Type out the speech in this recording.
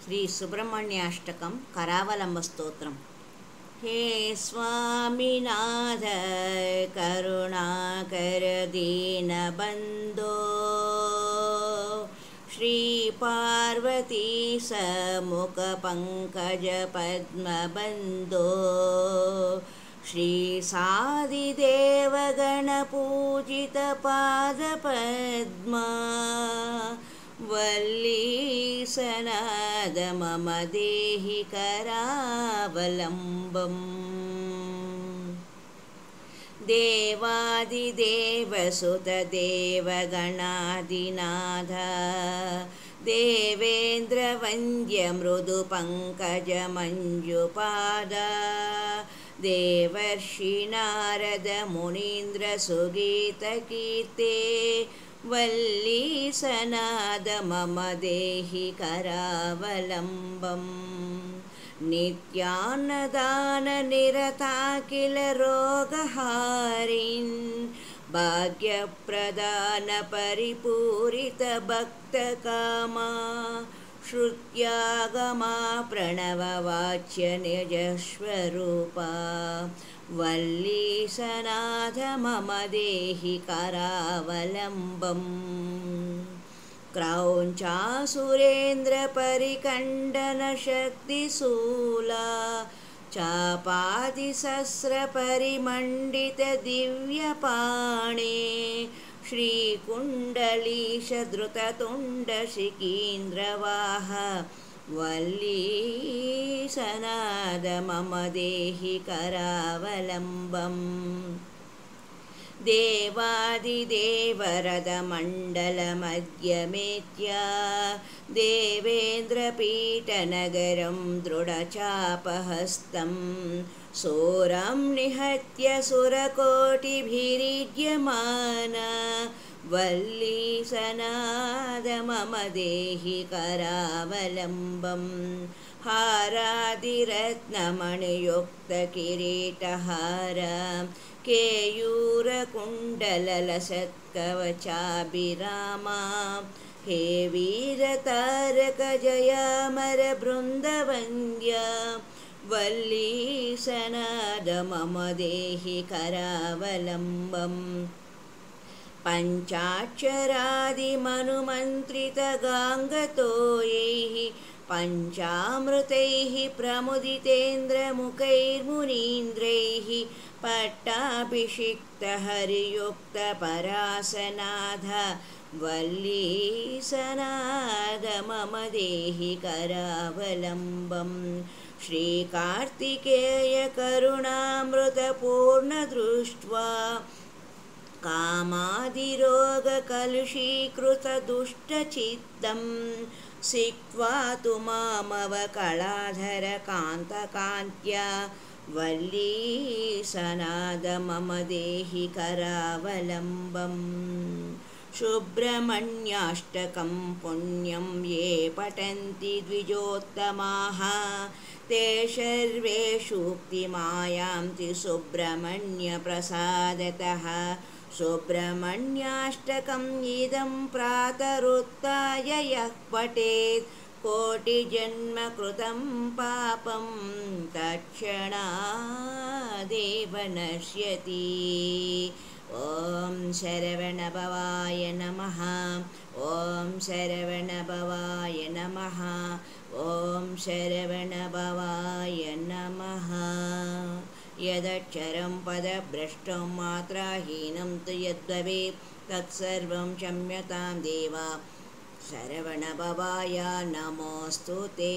శ్రీ సుబ్రహ్మణ్యాష్టకం करावलम्ब स्तोत्रम्। हे स्वामिनाथ करुणाकर दीनबन्धो श्री पार्वती समुख पंकज पद्मबन्धो श्री सादिदेव गणपूजित पादपद्मा वल्लीसनाद मम देहि करावलम्बम्। देवादिदेवसुत देवगणादिनाथ देवेन्द्रवन्द्य मृदु पंकज मंजुपाद देवर्षि नारद मुनीन्द्र सुगीत कीर्ते वल्लीसनाद मम देहि करावलम्बम्। नित्यान्नदान निरताखिल रोगहारिन् भाग्यप्रदान परिपूरित भक्तकामा श्रुत्यागमा प्रणववाच्य निजस्वरूपा वल्लीसनाथ मम देहि करावलम्बम्। क्रौञ्चासुरेन्द्र परिकण्डन शक्तिशूला चापादिसस्र परिमण्डित दिव्यपाणे श्रीकुण्डलीश धृततुण्ड शिकीन्द्रवाह वल्लीसनाद मम देहि करावलम्बम्। देवादिदेवरदमण्डलमध्यमेत्य देवेन्द्रपीठनगरं दृढचापहस्तं सोरं निहत्य सुरकोटिभिरीड्यमान वल्लीसनाद मम देहि करावलम्बम्। हारादिरत्नमणियुक्तकिरीटहार केयूरकुण्डललसत्कवचाभिरामा हे वीरतारक जयामर बृन्दवन्द्य वल्लीसनाद मम देहि करावलम्बम्। पञ्चाक्षरादिमनुमन्त्रितगाङ्गतोयैः पञ्चामृतैः प्रमुदितेन्द्रमुखैर्मुनीन्द्रैः पट्टाभिषिक्तहरियुक्तपरासनाथ वल्लीसनाद मम देहि करावलम्बम्। श्रीकार्तिकेय करुणामृतपूर्ण दृष्ट्वा कामादिरोगकलुषीकृत दुष्टचित्तं सिक्त्वा तु मामवकलाधर कान्तकान्त्या वल्लीसनाद मम देहि करावलम्बम्। सुब्रह्मण्याष्टकं पुण्यं ये पठन्ति द्विजोत्तमाः ते सर्वे सूक्तिमायान्ति सुब्रह्मण्यप्रसादतः। सुब्रह्मण्याष्टकम् इदं प्रातरुत्थाय यः पठेत् कोटिजन्म कृतं पापं तत्क्षणादेव नश्यति। ॐ शरवणभवाय नमः। ॐ शरवणभवाय नमः। ॐ शरवणभवाय नमः। यदक्षरं पदभ्रष्टं मात्राहीनं तु यद्भवेत् तत्सर्वं क्षम्यतां देव। शरवणभवाय नमोऽस्तु ते।